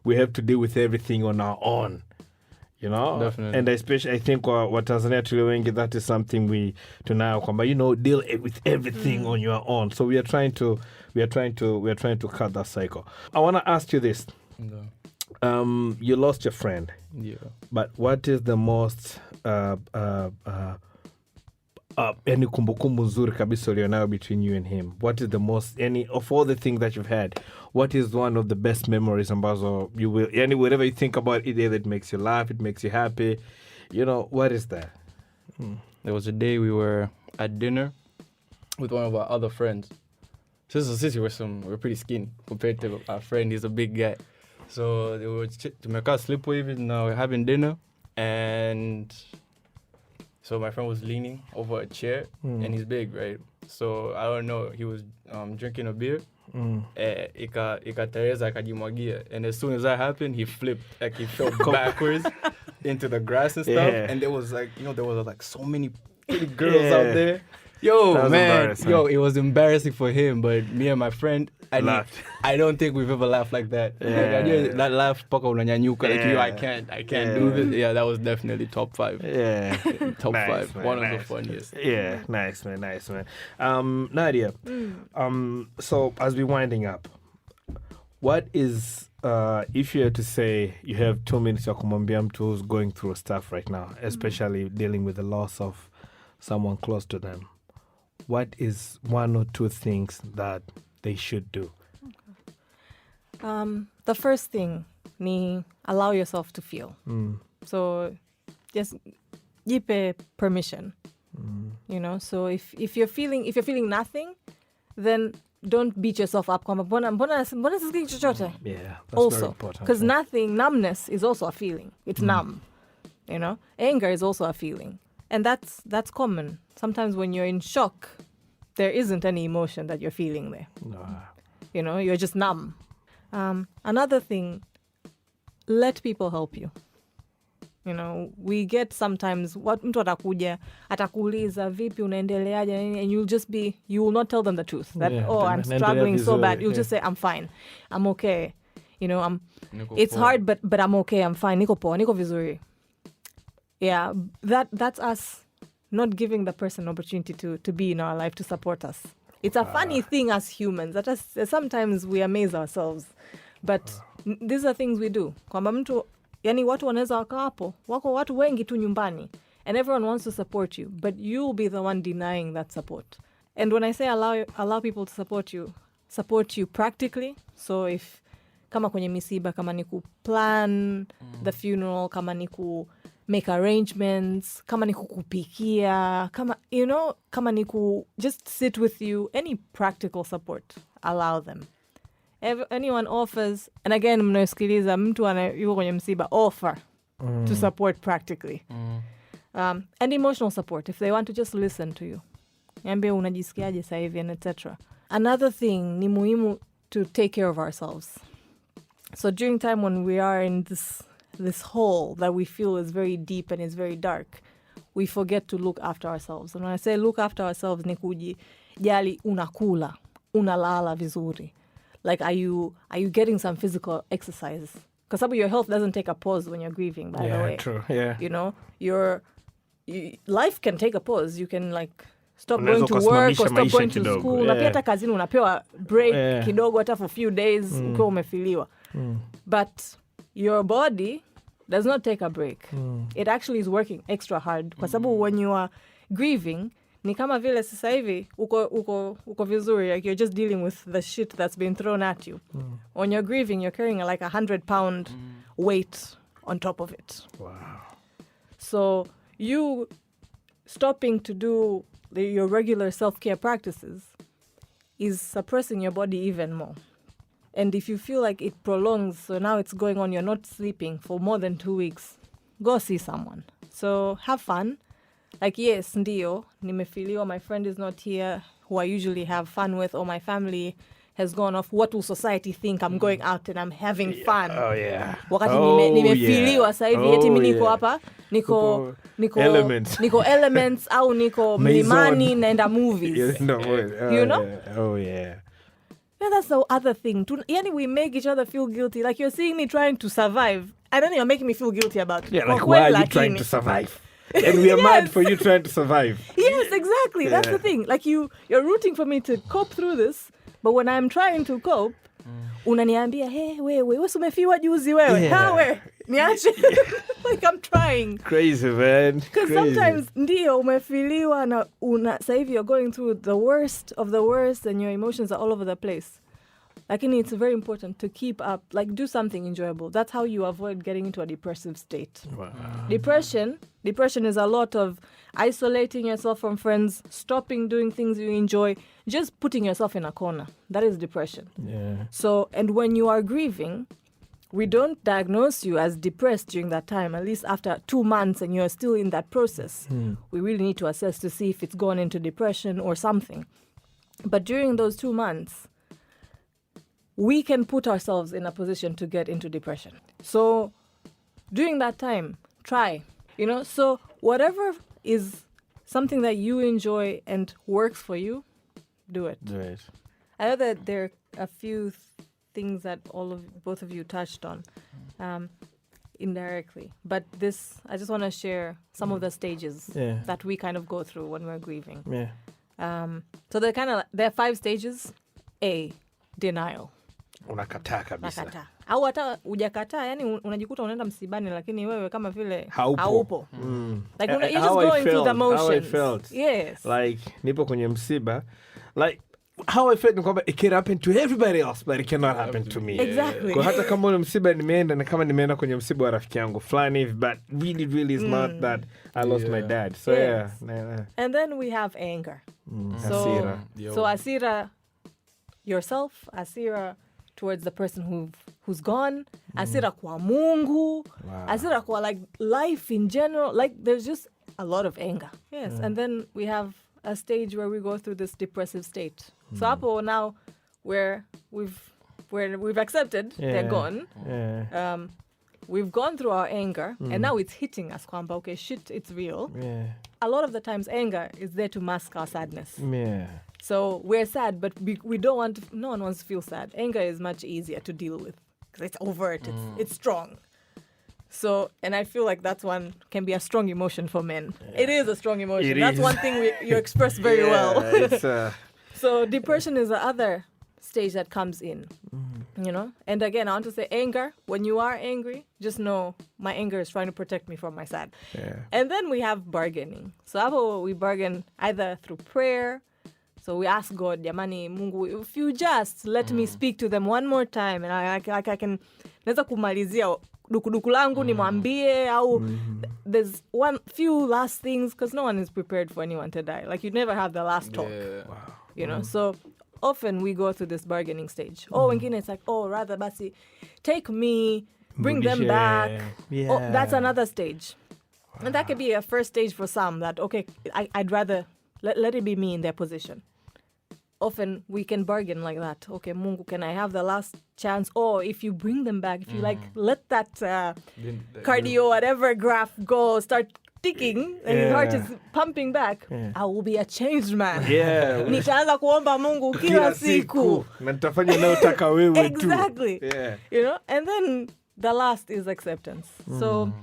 we have to deal with everything on our own. Definitely. And especially I think wa Tanzania tulio wengi, that is something we tunayo kwamba deal with everything on your own. So we are trying to cut that cycle. I want to ask you this. No. You lost your friend. Yeah. But what is the most any kumbukumbu nzuri kabisa ulionayo between you and him? What is the most, any of all the things that you've had, what is one of the best memories ambazo you will, whenever you think about it, either it makes you laugh, it makes you happy, what is that? There was a day we were at dinner with one of our other friends. Since we're pretty skinny compared to our friend, he's a big guy. So they were to make us sleep with him. Now we're having dinner, and so my friend was leaning over a chair, and he's big, right? So I don't know. He was drinking a beer. Ikatereza akajimwagia, and as soon as that happened, he flipped, like he fell backwards into the grass and stuff. Yeah. And there was like so many pretty girls out there. Yo, man, it was embarrassing for him, but me and my friend, I don't think we've ever laughed like that. Yeah. That laugh, paka unanyanyuka, like I can't do this. Yeah, that was definitely top 5. Yeah. Top Nice, 5. man, One nice. of the funniest. Yeah, nice man. Nadia, so as we're winding up, what is, if you had to say, you have 2 minutes ya kumwambia mtu who's going through stuff right now, especially dealing with the loss of someone close to them, what is 1 or 2 things that they should do? The first thing ni allow yourself to feel. So just jipe permission. So if you're feeling nothing, then don't beat yourself up. Mbona sisikii chochote? Yeah, that's also, very important. because numbness is also a feeling. It's numb. Anger is also a feeling, and that's common. Sometimes when you're in shock, there isn't any emotion that you're feeling there. You're just numb. Another thing, let people help you. We get sometimes mtu atakuja atakuuliza vipi unaendeleaje, and you will not tell them the truth that I'm struggling so bad. You'll just say I'm fine, I'm okay. It's hard, but I'm okay, I'm fine. Niko poa, niko vizuri. Yeah, that's us not giving the person an opportunity to be in our life, to support us. It's a funny thing as humans that sometimes we amaze ourselves, but these are things we do. Kwamba mtu, watu wanaweza wako watu wengi tu nyumbani, and everyone wants to support you, but you'll be the one denying that support. And when I say allow people to support you practically, so if kama kwenye misiba, kama ni plan the funeral, kama ni make arrangements, kama ni kukupikia, kama ni just sit with you, any practical support, allow them. Anyone offers, and again, mnayosikiliza mtu yuko kwenye msiba, offer to support practically. And emotional support, if they want to just listen to you. Niambie unajisikiaje sasa hivi, and etc. Another thing, ni muhimu to take care of ourselves. So during time when we are in this hole that we feel is very deep and is very dark, we forget to look after ourselves. And when I say look after ourselves, ni kujali, unakula, unalala vizuri. Like, are you getting some physical exercise? Because your health doesn't take a pause when you're grieving, by the way. Yeah, true. Yeah. Your life can take a pause. You can stop going to work or stop going to school. Na pia hata kazini unapewa break kidogo hata for a few days ukiwa umefiliwa. But your body does not take a break. It actually is working extra hard. Kwa sababu when you are grieving, ni kama vile sasa hivi uko vizuri, like you're just dealing with the shit that's been thrown at you. When you're grieving, you're carrying like 100-pound weight on top of it. Wow. So you stopping to do your regular self-care practices is suppressing your body even more. And if you feel like it prolongs, so now it's going on, you're not sleeping for more than 2 weeks, go see someone. So have fun. Like, yes, ndio, nimefiliwa, my friend is not here, who I usually have fun with, or my family has gone off. What will society think? I'm going out and I'm having fun. Oh, yeah. Wakati Oh, nimefiliwa sasa hivi, eti mimi niko hapa, niko elements au niko mlimani naenda movies. You know? Oh, yeah. Yeah, that's the other thing. Yani, we make each other feel guilty. Like, you're seeing me trying to survive, and then you're making me feel guilty about it. Yeah, like, why are you trying to survive? And we are mad for you trying to survive. Yes, exactly. That's the thing. Like, you're rooting for me to cope through this, but when I'm trying to cope, unaniambia, hey, wewe umefiwa juzi wewe. Yeah. We, niache. Like, I'm trying. Crazy, man. Because sometimes, ndio, umefiliwa na sasa hivi you're going through the worst of the worst and your emotions are all over the place. Lakini it's very important to keep up, like, do something enjoyable. That's how you avoid getting into a depressive state. Wow. Depression is a lot of isolating yourself from friends, stopping doing things you enjoy, just putting yourself in a corner. That is depression. Yeah. So, and when you are grieving, we don't diagnose you as depressed during that time, at least after 2 months and you're still in that process. We really need to assess to see if it's gone into depression or something. But during those 2 months, we can put ourselves in a position to get into depression. So during that time, try, so whatever is something that you enjoy and works for you, do it. Do it. I know that there are a few things that both of you touched on indirectly, but I just want to share some of the stages that we kind of go through when we're grieving. Yeah. So there are 5 stages. A, denial. Unakataa kabisa. Nakataa. Au hata hujakataa, yani unajikuta unaenda msibani lakini wewe kama vile haupo. haupo. Like, you're just going through the motions. How I felt. Yes. Like, nipo kwenye msiba. Like, how I felt ni kwamba it can happen to everybody else, but it cannot happen to me. Exactly. Kwa hata kama ule msiba nimeenda na kama nimeenda kwenye msiba wa rafiki yangu fulani, but really is not that I lost my dad. So yes. Yeah. And then we have anger. Hasira. So asira yourself, asira towards the person who's gone, asira kwa Mungu, asira kwa, like, life in general. Like, there's just a lot of anger. Yes, and then we have a stage where we go through this depressive state. So hapo now we've accepted they're gone. Yeah. We've gone through our anger, and now it's hitting us. Kwamba, okay, shit, it's real. Yeah. A lot of the times, anger is there to mask our sadness. Yeah. So we're sad, but we don't want to, no one wants to feel sad. Anger is much easier to deal with because it's overt, it's strong. So, and I feel like can be a strong emotion for men. Yeah. It is a strong emotion. That's one thing you express very well. It's, So depression is the other stage that comes in, And again, I want to say anger. When you are angry, just know my anger is trying to protect me from my sad. Yeah. And then we have bargaining. So we bargain either through prayer. So we ask God, Yamani, Mungu, if you just let me speak to them one more time, and I can, naweza kumalizia duku langu nimwambie, au there's few last things, because no one is prepared for anyone to die. Like, you never have the last talk. Wow. Know. So often we go through this bargaining stage. Wengine it's like, rather basi, take me, bring them back. Yeah. Oh, that's another stage. Wow. And that could be a first stage for some, that, okay, I'd rather let it be me in their position. Often we can bargain like that. Okay, Mungu, can I have the last chance? Or if you bring them back, if you let that cardio, whatever graph go, start ticking, and your heart is pumping back, I will be a changed man. Yeah. Nitaanza kuomba Mungu kila siku. Na nitafanya unayotaka wewe tu. Exactly. Yeah. And then the last is acceptance. So,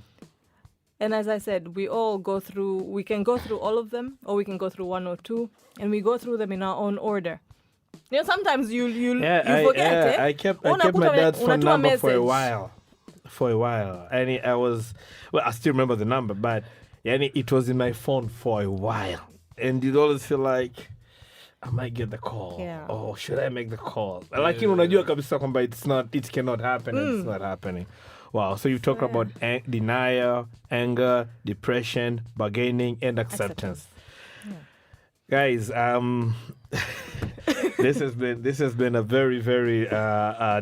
and as I said, we can go through all of them, or we can go through one or two, and we go through them in our own order. Sometimes you forget. I kept my dad's phone number for a while. And I still remember the number, but it was in my phone for a while. And you'd always feel like, I might get the call. Yeah. Oh, should I make the call? Like, unajua kabisa kwamba it cannot happen, and it's not happening. Wow, so you talk about denial, anger, depression, bargaining, and acceptance. Yeah. Guys, This has been a very, very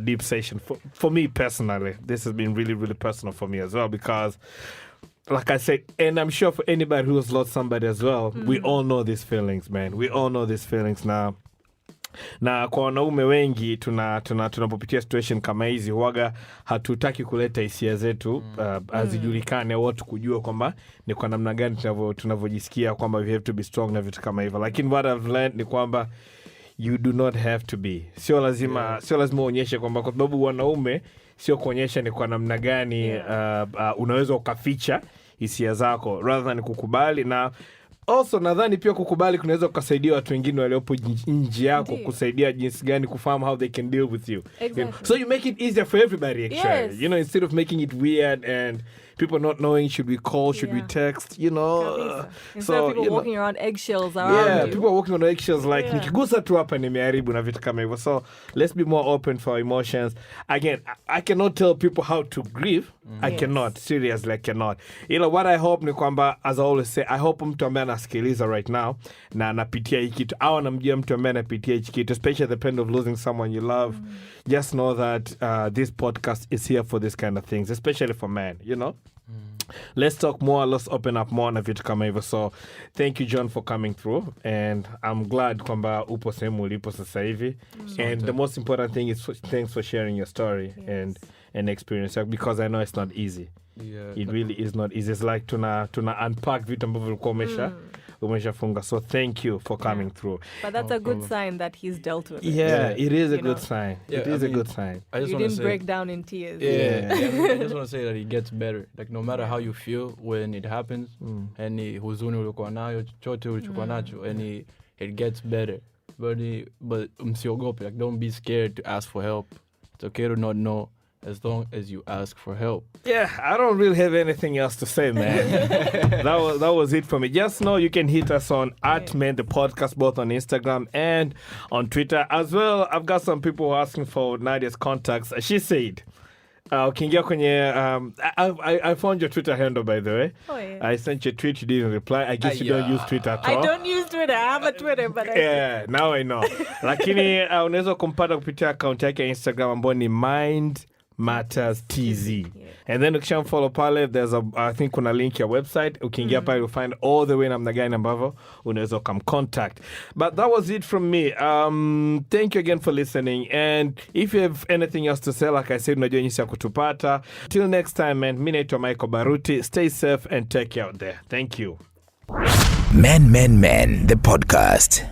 deep session for me personally. This has been really, really personal for me as well, because like I said, and I'm sure for anybody who has lost somebody as well, we all know these feelings, man. We all know these feelings now. Na kwa wanaume wengi tunapopitia situation kama hizi huwaga hatutaki kuleta hisia zetu hazijulikane au watu kujua kwamba ni kwa namna gani tunavyojisikia kwamba we have to be strong na vitu kama hivyo. Lakini what I've learned ni kwamba you do not have to be. Sio lazima uonyeshe kwamba, kwa sababu wanaume sio kuonyesha ni kwa namna gani unaweza ukaficha hisia zako rather than kukubali. Na also nadhani pia kukubali kunaweza kusaidia watu wengine waliopo nje yako kusaidia jinsi gani kufahamu how they can deal with you. Exactly. So you make it easier for everybody actually. Yes. You know, instead of making it weird and people not knowing should we call, should we text, you know. Instead of people walking around eggshells around you. People are walking on eggshells like nikigusa tu hapa nimeharibu na vitu kama hivyo. So let's be more open for our emotions. Again, I cannot tell people how to grieve. I cannot, seriously I cannot. What I hope ni kwamba, as I always say, I hope mtu ambaye anasikiliza right now na anapitia hiki kitu au anamjua mtu ambaye anapitia hiki kitu, especially at the point of losing someone you love, just know that this podcast is here for this kind of things, especially for men, you know. Let's talk more, let's open up more na vitu kama hivyo. So thank you John for coming through, and I'm glad kwamba upo sehemu ulipo sasa hivi. And the most important thing is thanks for sharing your story and experience, because I know it's not easy. It really is not easy. It's like tuna unpack vitu ambavyo ulikuwa umeshafunga. So thank you for coming through. But that's a good sign that he's dealt with it. It is a good sign. It is a good sign. You didn't break down in tears. I just want to say that it gets better. Like no matter how you feel when it happens, any huzuni ulikuwa nayo, chochote ulichokuwa nacho, any it gets better. But msiogope. Like don't be scared to ask for help. It's okay to not know, as long as you ask for help. Yeah, I don't really have anything else to say, man. that was it for me. Just know you can hit us on @Men the Podcast, both on Instagram and on Twitter as well. I've got some people asking for Nadia's contacts. She said, ukiingia kwenye I found your Twitter handle, by the way. Oh, yeah. I sent you a tweet, you didn't reply. I guess you don't use Twitter at all. I don't use Twitter. I have a Twitter, but now I know. Lakini unaweza kumpata kupitia account yake ya Instagram ambayo ni Mind Matters TZ. And then ukisha follow pale, there's I think kuna link ya website. Ukiingia pale you'll find all the way namna gani ambavyo unaweza contact. But that was it from me. Thank you again for listening. And if you have anything else to say, like I said, unajua jinsi ya kutupata. Till next time, man. Mimi naitwa Michael Baruti. Stay safe and take care out there. Thank you. Men, the podcast.